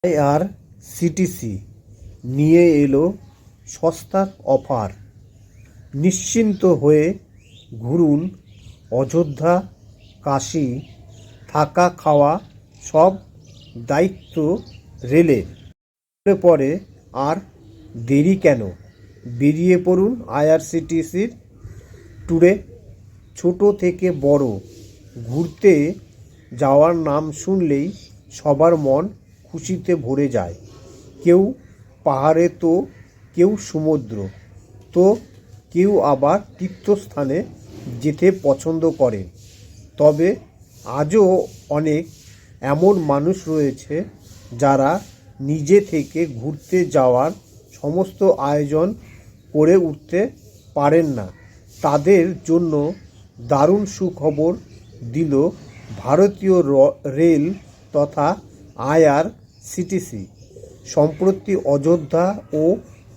IRCTC নিয়ে এলো সস্তা অফার। নিশ্চিন্ত হয়ে ঘুরুন অযোধ্যা, কাশী, থাকা খাওয়া সব দায়িত্ব রেলের। পরে আর দেরি কেন, বেরিয়ে পড়ুন আইআরসিটিসির ট্যুরে। ছোট থেকে বড় ঘুরতে যাওয়ার নাম শুনলেই সবার মন খুশিতে ভরে যায়। কেউ পাহাড়ে তো কেউ সমুদ্র, তো কেউ আবার তীর্থস্থানে যেতে পছন্দ করেন। তবে আজও অনেক এমন মানুষ রয়েছে যারা নিজে থেকে ঘুরতে যাওয়ার সমস্ত আয়োজন করে উঠতে পারেন না। তাদের জন্য দারুণ সুখবর দিল ভারতীয় রেল তথা আইআরসিটিসি। সম্প্রতি অযোধ্যা ও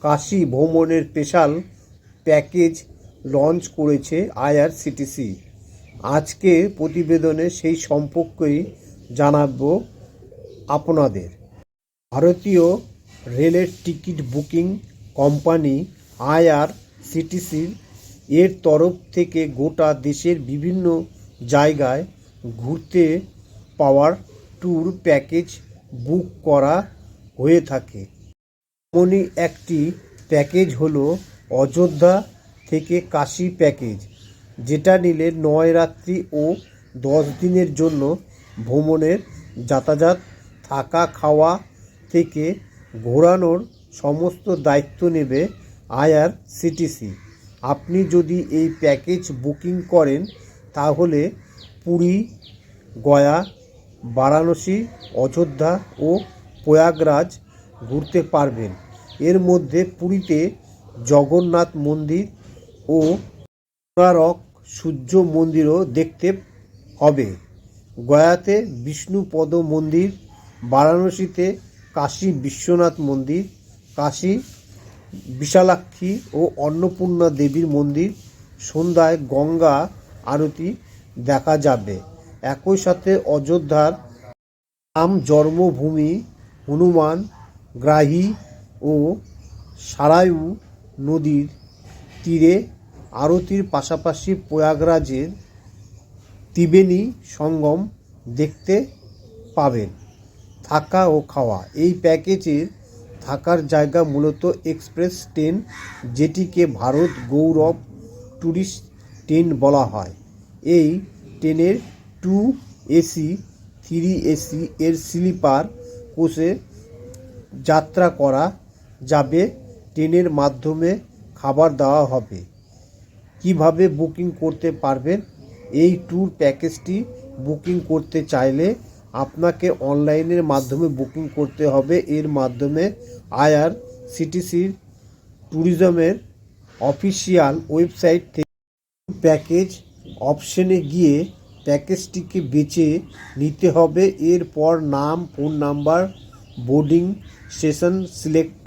কাশী ভ্রমণের স্পেশাল প্যাকেজ লঞ্চ করেছে আইআরসিটিসি। আজকে প্রতিবেদনে সেই সম্পর্কেই জানাবো আপনাদের। ভারতীয় রেলের টিকিট বুকিং কোম্পানি আইআরসিটিসি এর তরফ থেকে গোটা দেশের বিভিন্ন জায়গায় ঘুরতে পাওয়ার ট্যুর প্যাকেজ বুক করা হয়ে থাকে। এমনই একটি প্যাকেজ হলো অযোধ্যা থেকে কাশী প্যাকেজ, যেটা নিলে 9 রাত্রি ও 10 দিনের জন্য ভ্রমণের যাতায়াত, থাকা খাওয়া থেকে ঘোরানোর সমস্ত দায়িত্ব নেবে আইআরসিটিসি। আপনি যদি এই প্যাকেজ বুকিং করেন তাহলে পুরী, গয়া, বারাণসী, অযোধ্যা ও প্রয়াগরাজ ঘুরতে পারবেন। এর মধ্যে পুরীতে জগন্নাথ মন্দির ও কোণারক সূর্য মন্দিরও দেখতে হবে। গয়াতে বিষ্ণুপদ মন্দির, বারাণসীতে কাশী বিশ্বনাথ মন্দির, কাশী বিশালাক্ষী ও অন্নপূর্ণা দেবীর মন্দির, সন্ধ্যায় গঙ্গা আরতি দেখা যাবে। একই সাথে অযোধ্যার রাম জন্মভূমি, হনুমান গ্রাহী ও সারায়ু নদীর তীরে আরতির পাশাপাশি প্রয়াগরাজের ত্রিবেণী সঙ্গম দেখতে পাবেন। থাকা ও খাওয়া, এই প্যাকেজের থাকার জায়গা মূলত এক্সপ্রেস ট্রেন, যেটিকে ভারত গৌরব ট্যুরিস্ট ট্রেন বলা হয়। এই ট্রেনের 2 এসি, 3 এসি এর স্লিপার কোচে যাত্রা করা যাবে। ট্রেনের মাধ্যমে খাবার দেওয়া হবে। কিভাবে বুকিং করতে পারবেন? এই ট্যুর প্যাকেজটি বুকিং করতে চাইলে আপনাকে অনলাইনের মাধ্যমে বুকিং করতে হবে। এর মাধ্যমে আইআরসিটিসির ট্যুরিজমের অফিসিয়াল ওয়েবসাইট থেকে প্যাকেজ অপশনে গিয়ে প্যাকেজটিকে বেছে নিতে হবে। এরপর নাম, phone number, boarding station select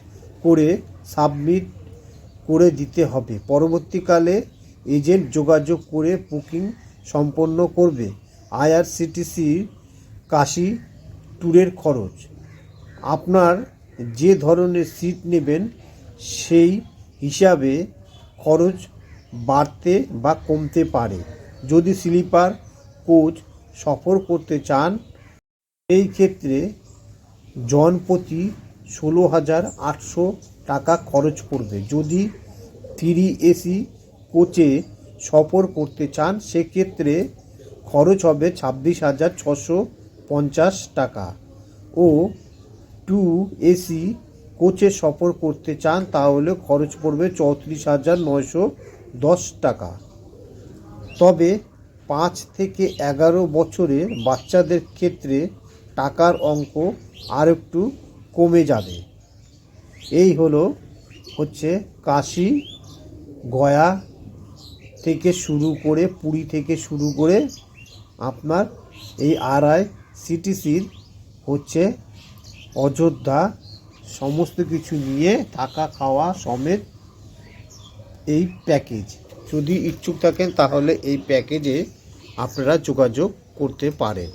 করে সাবমিট করে দিতে হবে। পরবর্তীকালে এজেন্ট যোগাযোগ করে বুকিং সম্পন্ন করবে। আইআরসিটিসি কাশী ট্যুরের খরচ, আপনার যে ধরনের সিট নেবেন সেই হিসাবে খরচ বাড়তে বা কমতে পারে। যদি স্লিপার কোচ সফর করতে চান এই ক্ষেত্রে জনপ্রতি 16,800 টাকা খরচ পড়বে। যদি 3 এসি কোচে সফর করতে চান সেক্ষেত্রে খরচ হবে 26,650 টাকা, ও 2 এসি কোচে সফর করতে চান তাহলে খরচ পড়বে 34,910 টাকা। তবে 5 থেকে 11 বছরের বাচ্চাদের ক্ষেত্রে টাকার অঙ্ক আর একটু কমে যাবে। এই হচ্ছে কাশী, গয়া থেকে শুরু করে পুরী থেকে শুরু করে আপনার এই আইআরসিটিসির হচ্ছে অযোধ্যা সমস্ত কিছু নিয়ে থাকা খাওয়া সমেত এই প্যাকেজ। যদি ইচ্ছুক থাকেন তাহলে এই প্যাকেজে আপনারা যোগাযোগ করতে পারেন।